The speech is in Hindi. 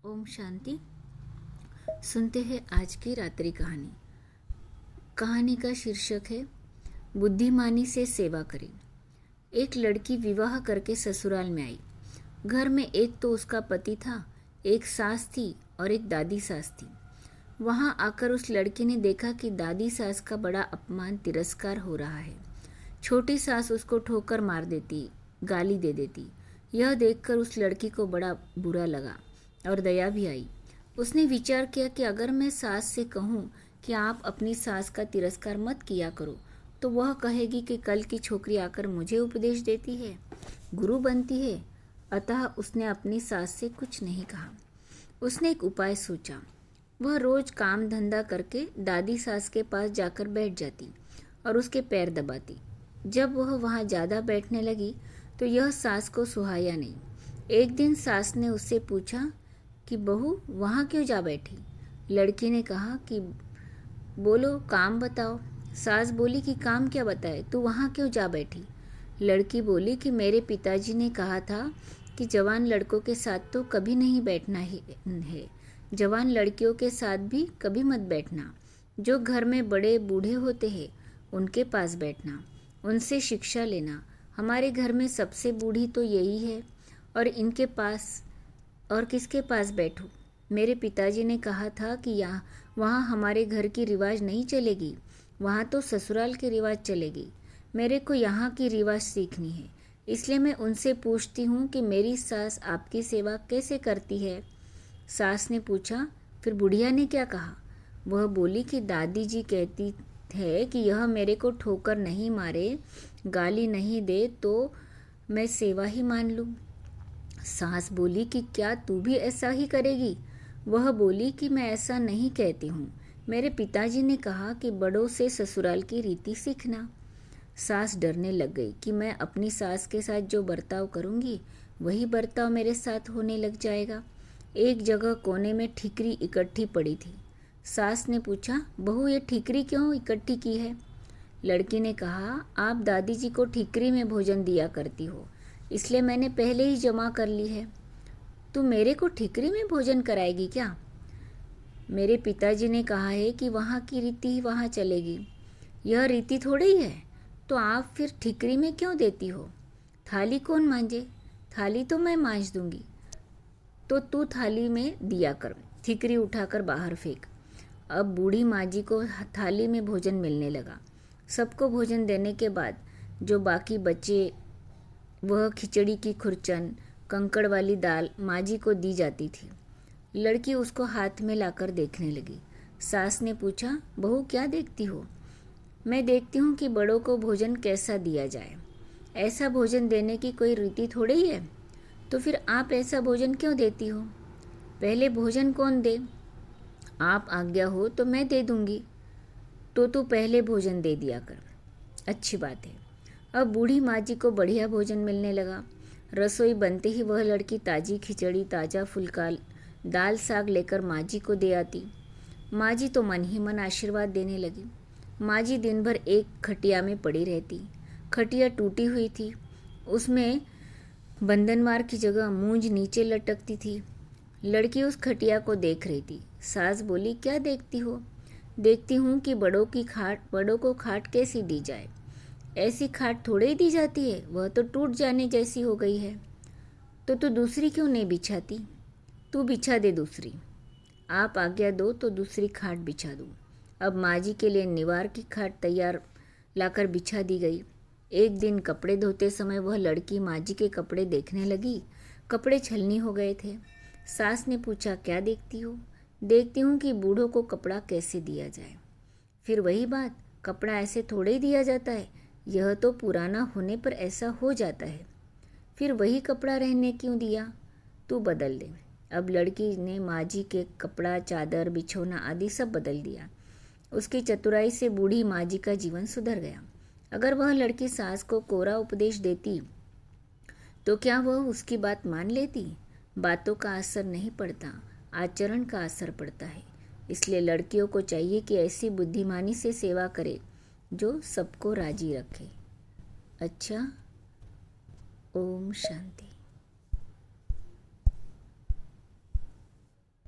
ओम शांति। सुनते हैं आज की रात्रि कहानी। कहानी का शीर्षक है बुद्धिमानी से सेवा करें। एक लड़की विवाह करके ससुराल में आई। घर में एक तो उसका पति था, एक सास थी और एक दादी सास थी। वहां आकर उस लड़की ने देखा कि दादी सास का बड़ा अपमान तिरस्कार हो रहा है। छोटी सास उसको ठोकर मार देती, गाली दे देती। यह देखकर उस लड़की को बड़ा बुरा लगा और दया भी आई। उसने विचार किया कि अगर मैं सास से कहूँ कि आप अपनी सास का तिरस्कार मत किया करो, तो वह कहेगी कि कल की छोकरी आकर मुझे उपदेश देती है, गुरु बनती है। अतः उसने अपनी सास से कुछ नहीं कहा। उसने एक उपाय सोचा। वह रोज काम धंधा करके दादी सास के पास जाकर बैठ जाती और उसके पैर दबाती। जब वह वहाँ ज़्यादा बैठने लगी तो यह सास को सुहाया नहीं। एक दिन सास ने उससे पूछा कि बहू वहाँ क्यों जा बैठी। लड़की ने कहा कि बोलो, काम बताओ। सास बोली कि काम क्या बताए, तू वहाँ क्यों जा बैठी। लड़की बोली कि मेरे पिताजी ने कहा था कि जवान लड़कों के साथ तो कभी नहीं बैठना ही है, जवान लड़कियों के साथ भी कभी मत बैठना। जो घर में बड़े बूढ़े होते हैं उनके पास बैठना, उनसे शिक्षा लेना। हमारे घर में सबसे बूढ़ी तो यही है और इनके पास और किसके पास बैठूं। मेरे पिताजी ने कहा था कि वहाँ हमारे घर की रिवाज नहीं चलेगी, वहाँ तो ससुराल की रिवाज चलेगी। मेरे को यहाँ की रिवाज सीखनी है, इसलिए मैं उनसे पूछती हूँ कि मेरी सास आपकी सेवा कैसे करती है। सास ने पूछा, फिर बुढ़िया ने क्या कहा। वह बोली कि दादी जी कहती है कि यह मेरे को ठोकर नहीं मारे, गाली नहीं दे तो मैं सेवा ही मान लूँ। सास बोली कि क्या तू भी ऐसा ही करेगी। वह बोली कि मैं ऐसा नहीं कहती हूँ, मेरे पिताजी ने कहा कि बड़ों से ससुराल की रीति सीखना। सास डरने लग गई कि मैं अपनी सास के साथ जो बर्ताव करूँगी वही बर्ताव मेरे साथ होने लग जाएगा। एक जगह कोने में ठीकरी इकट्ठी पड़ी थी। सास ने पूछा, बहू ये ठीकरी क्यों इकट्ठी की है। लड़की ने कहा, आप दादी जी को ठीकरी में भोजन दिया करती हो, इसलिए मैंने पहले ही जमा कर ली है। तू मेरे को ठीकरी में भोजन कराएगी क्या। मेरे पिताजी ने कहा है कि वहाँ की रीति ही वहाँ चलेगी। यह रीति थोड़ी ही है, तो आप फिर ठीकरी में क्यों देती हो। थाली कौन मांझे, थाली तो मैं मांझ दूंगी, तो तू थाली में दिया कर। ठीकरी उठाकर बाहर फेंक। अब बूढ़ी माँ जी को थाली में भोजन मिलने लगा। सबको भोजन देने के बाद जो बाकी बचे वह खिचड़ी की खुरचन, कंकड़ वाली दाल माँ जी को दी जाती थी। लड़की उसको हाथ में लाकर देखने लगी। सास ने पूछा, बहू क्या देखती हो। मैं देखती हूँ कि बड़ों को भोजन कैसा दिया जाए। ऐसा भोजन देने की कोई रीति थोड़ी ही है, तो फिर आप ऐसा भोजन क्यों देती हो। पहले भोजन कौन दे। आप आज्ञा हो तो मैं दे दूंगी, तो तू पहले भोजन दे दिया कर। अच्छी बात है। अब बूढ़ी माँ जी को बढ़िया भोजन मिलने लगा। रसोई बनते ही वह लड़की ताजी खिचड़ी, ताज़ा फुल्का, दाल साग लेकर माँ जी को दे आती। माँ जी तो मन ही मन आशीर्वाद देने लगी। माँ जी दिन भर एक खटिया में पड़ी रहती। खटिया टूटी हुई थी, उसमें बंधनवार की जगह मूंज नीचे लटकती थी। लड़की उस खटिया को देख रही थी। सास बोली, क्या देखती हो। देखती हूँ कि बड़ों को खाट कैसी दी जाए। ऐसी खाट थोड़े ही दी जाती है, वह तो टूट जाने जैसी हो गई है। तो तू दूसरी क्यों नहीं बिछाती। तू बिछा दे दूसरी। आप आज्ञा दो तो दूसरी खाट बिछा दूँ। अब माँ जी के लिए निवार की खाट तैयार लाकर बिछा दी गई। एक दिन कपड़े धोते समय वह लड़की माँ जी के कपड़े देखने लगी। कपड़े छलनी हो गए थे। सास ने पूछा, क्या देखती हो। देखती हूँ कि बूढ़ों को कपड़ा कैसे दिया जाए। फिर वही बात, कपड़ा ऐसे थोड़े ही दिया जाता है, यह तो पुराना होने पर ऐसा हो जाता है। फिर वही कपड़ा रहने क्यों दिया, तू बदल दे। अब लड़की ने माँ जी के कपड़ा, चादर, बिछौना आदि सब बदल दिया। उसकी चतुराई से बूढ़ी माँ जी का जीवन सुधर गया। अगर वह लड़की सास को कोरा उपदेश देती तो क्या वह उसकी बात मान लेती। बातों का असर नहीं पड़ता, आचरण का असर पड़ता है। इसलिए लड़कियों को चाहिए कि ऐसी बुद्धिमानी से सेवा करे जो सबको राजी रखे। अच्छा, ओम शांति।